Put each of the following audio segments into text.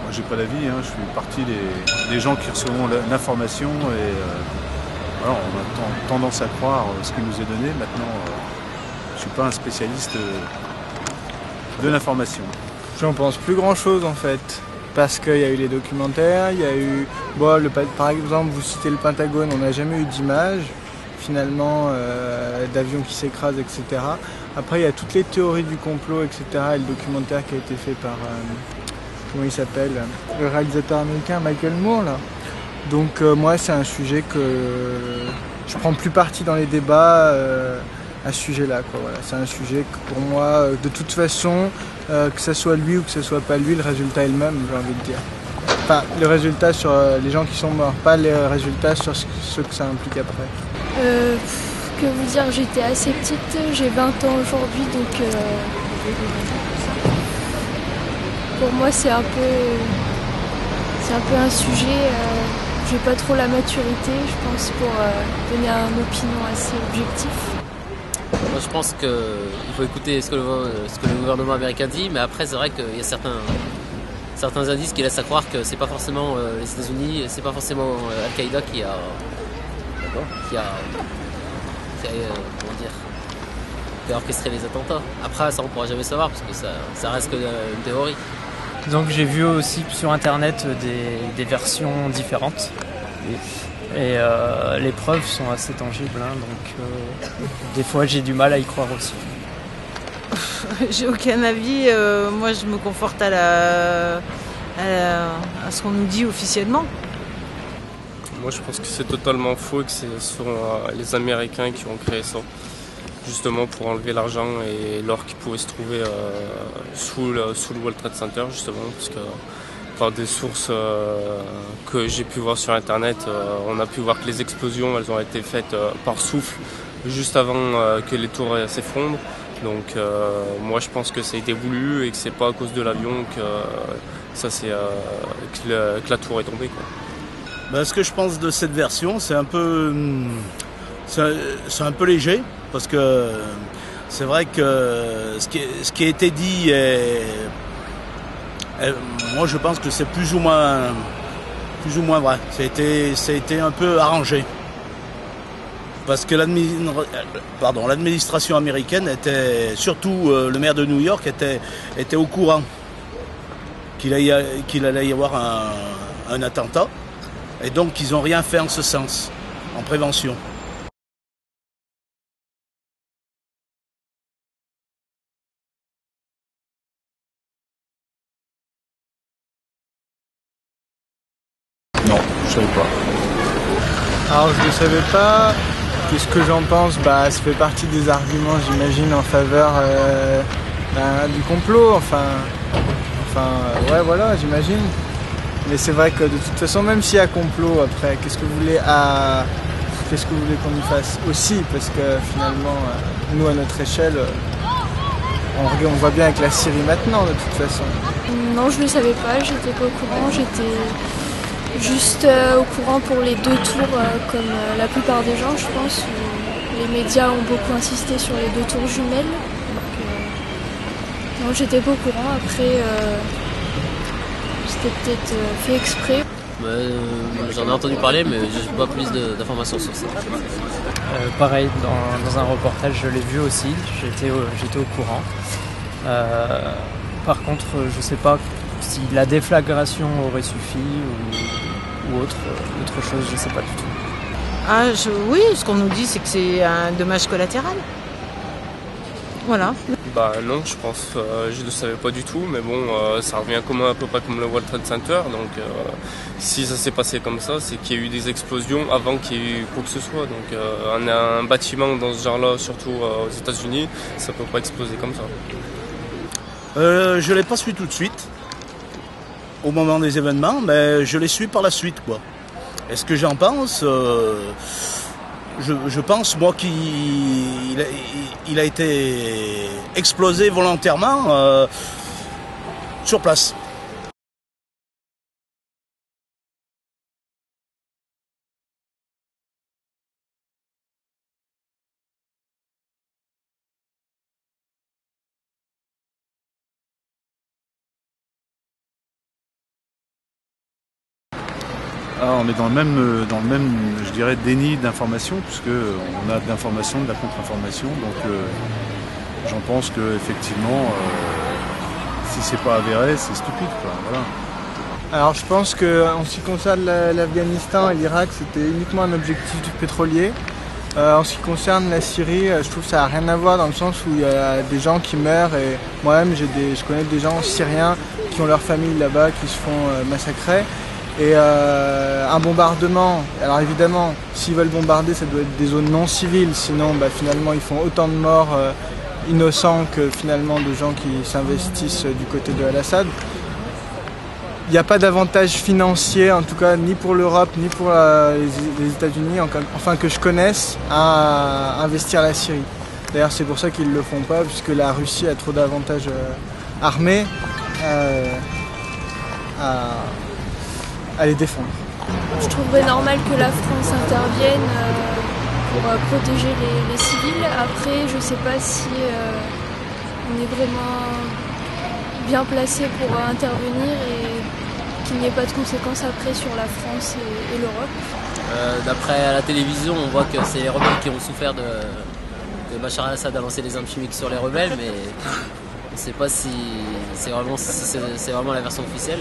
Moi j'ai pas d'avis, hein. Je fais partie des gens qui recevront l'information et voilà, on a tendance à croire ce qui nous est donné. Maintenant, je suis pas un spécialiste de l'information. J'en pense plus grand chose en fait, parce qu'il y a eu les documentaires, il y a eu, par exemple vous citez le Pentagone, on n'a jamais eu d'image finalement d'avions qui s'écrasent, etc. Après il y a toutes les théories du complot, etc. et le documentaire qui a été fait par, comment il s'appelle, le réalisateur américain Michael Moore là. Donc moi c'est un sujet que je prends plus parti dans les débats à ce sujet-là, quoi. Voilà. C'est un sujet que pour moi, de toute façon, que ce soit lui ou que ce soit pas lui, le résultat est le même, j'ai envie de dire. Enfin, le résultat sur les gens qui sont morts, pas les résultats sur ce que ça implique après. Que vous dire, j'étais assez petite, j'ai 20 ans aujourd'hui, donc pour moi c'est un peu un sujet, j'ai pas trop la maturité, je pense, pour donner une opinion assez objective. Moi, je pense qu'il faut écouter ce que le gouvernement américain dit, mais après c'est vrai qu'il y a certains indices qui laissent à croire que c'est pas forcément les États-Unis, c'est pas forcément Al-Qaïda qui a orchestré les attentats. Après ça on pourra jamais savoir parce que ça reste que une théorie. Donc j'ai vu aussi sur internet des versions différentes. Et les preuves sont assez tangibles, hein, donc des fois j'ai du mal à y croire aussi. J'ai aucun avis, moi je me conforte à ce qu'on nous dit officiellement. Moi je pense que c'est totalement faux et que ce sont les Américains qui ont créé ça, justement pour enlever l'argent et l'or qui pouvait se trouver sous le World Trade Center, justement, parce que par des sources que j'ai pu voir sur internet, on a pu voir que les explosions elles ont été faites par souffle juste avant que les tours s'effondrent. Donc moi je pense que ça a été voulu et que c'est pas à cause de l'avion que que la tour est tombée, quoi. Ce que je pense de cette version, c'est un peu léger, parce que c'est vrai que ce qui a été dit moi je pense que c'est plus ou moins vrai. Ça a été un peu arrangé. Parce que l'administration américaine était, surtout le maire de New York, était au courant qu'il allait y avoir un attentat. Et donc ils n'ont rien fait en ce sens, en prévention. Non, je savais pas. Alors je ne savais pas. Qu'est-ce que j'en pense? Ça fait partie des arguments, j'imagine, en faveur du complot. Ouais, voilà, j'imagine. Mais c'est vrai que de toute façon, même s'il y a complot après, qu'est-ce que vous voulez qu'on y fasse aussi? Parce que finalement, nous à notre échelle, on voit bien avec la Syrie maintenant de toute façon. Non, je ne le savais pas, j'étais pas au courant, j'étais juste au courant pour les 2 tours, comme la plupart des gens, je pense. Les médias ont beaucoup insisté sur les 2 tours jumelles. Donc, non, j'étais pas au courant. Après, c'était peut-être fait exprès. J'en ai entendu parler, mais je n'ai pas plus d'informations sur ça. Pareil, dans un reportage, je l'ai vu aussi, j'étais au courant. Par contre, je ne sais pas si la déflagration aurait suffi ou autre chose, je ne sais pas du tout. Oui, ce qu'on nous dit, c'est que c'est un dommage collatéral. Voilà. Non, je pense, je ne le savais pas du tout, mais bon, ça revient à peu près comme le World Trade Center, donc si ça s'est passé comme ça, c'est qu'il y a eu des explosions avant qu'il y ait eu quoi que ce soit. Donc un bâtiment dans ce genre-là, surtout aux États-Unis, ça peut pas exploser comme ça. Je ne l'ai pas su tout de suite, au moment des événements, mais je l'ai su par la suite, quoi. Et ce que j'en pense, je pense, moi, qu'il a été explosé volontairement sur place. Alors, on est dans le même, je dirais, déni d'information, puisque on a de l'information, de la contre-information. Donc, j'en pense que effectivement, si c'est pas avéré, c'est stupide, quoi. Voilà. Alors je pense qu'en ce qui concerne l'Afghanistan et l'Irak, c'était uniquement un objectif pétrolier. En ce qui concerne la Syrie, je trouve que ça n'a rien à voir dans le sens où il y a des gens qui meurent et moi-même je connais des gens syriens qui ont leur famille là-bas, qui se font massacrer. Et un bombardement, alors évidemment, s'ils veulent bombarder, ça doit être des zones non civiles, sinon finalement ils font autant de morts innocents que finalement de gens qui s'investissent du côté de Al-Assad. Il n'y a pas d'avantage financier, en tout cas ni pour l'Europe ni pour les États-Unis, enfin que je connaisse, à investir la Syrie. D'ailleurs c'est pour ça qu'ils ne le font pas, puisque la Russie a trop d'avantages armés à les défendre. Je trouverais normal que la France intervienne pour protéger les civils. Après, je ne sais pas si on est vraiment bien placé pour intervenir et qu'il n'y ait pas de conséquences après sur la France et l'Europe. D'après la télévision, on voit que c'est les rebelles qui ont souffert que Bachar al-Assad a lancé les armes chimiques sur les rebelles, mais on ne sait pas si c'est vraiment la version officielle.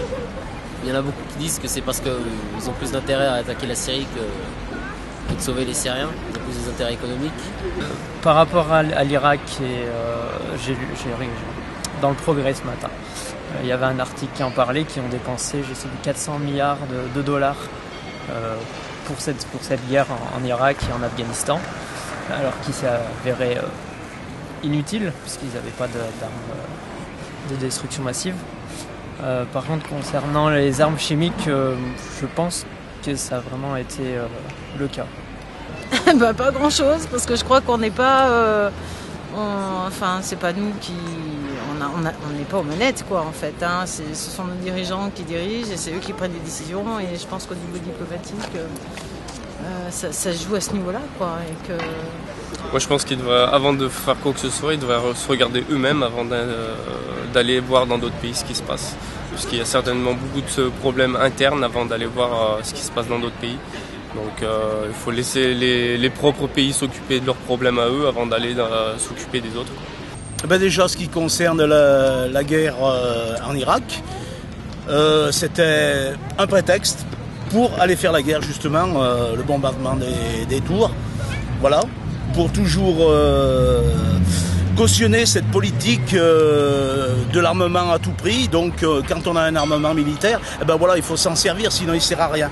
Il y en a beaucoup qui disent que c'est parce qu'ils ont plus d'intérêt à attaquer la Syrie que de sauver les Syriens. Ils ont plus des intérêts économiques. Par rapport à l'Irak, j'ai lu dans le Progrès ce matin, il y avait un article qui en parlait, qui ont dépensé, je sais, 400 milliards de dollars pour cette guerre en Irak et en Afghanistan, alors qu'il s'est avéré inutile, puisqu'ils n'avaient pas d'armes de destruction massive. Par contre, concernant les armes chimiques, je pense que ça a vraiment été le cas. Pas grand chose, parce que je crois qu'on n'est pas... enfin, c'est pas nous qui... On n'est pas aux manettes, quoi, en fait. Hein. Ce sont nos dirigeants qui dirigent et c'est eux qui prennent des décisions. Et je pense qu'au niveau diplomatique, ça se joue à ce niveau-là, quoi. Et que... Moi, je pense qu'avant de faire quoi que ce soit, ils devraient se regarder eux-mêmes avant d'aller voir dans d'autres pays ce qui se passe. Puisqu'il y a certainement beaucoup de problèmes internes avant d'aller voir ce qui se passe dans d'autres pays. Donc il faut laisser les propres pays s'occuper de leurs problèmes à eux avant d'aller s'occuper des autres. Déjà, ce qui concerne la guerre en Irak, c'était un prétexte pour aller faire la guerre, justement, le bombardement des tours. Voilà. Pour toujours cautionner cette politique de l'armement à tout prix. Donc quand on a un armement militaire, voilà, il faut s'en servir, sinon il ne sert à rien.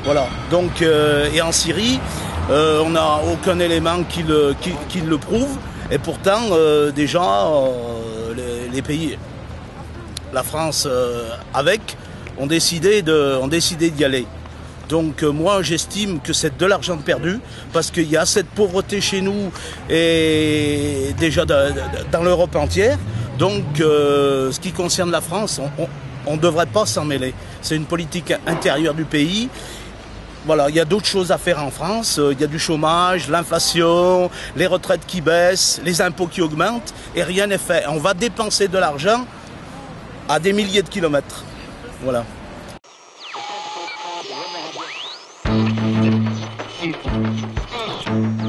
Voilà. Donc, et en Syrie, on n'a aucun élément qui le prouve. Et pourtant, déjà, les pays, la France ont décidé d'y aller. Donc moi j'estime que c'est de l'argent perdu parce qu'il y a cette pauvreté chez nous et déjà dans l'Europe entière. Donc ce qui concerne la France, on ne devrait pas s'en mêler. C'est une politique intérieure du pays. Voilà, il y a d'autres choses à faire en France. Il y a du chômage, l'inflation, les retraites qui baissent, les impôts qui augmentent et rien n'est fait. On va dépenser de l'argent à des milliers de kilomètres. Voilà. Thank you.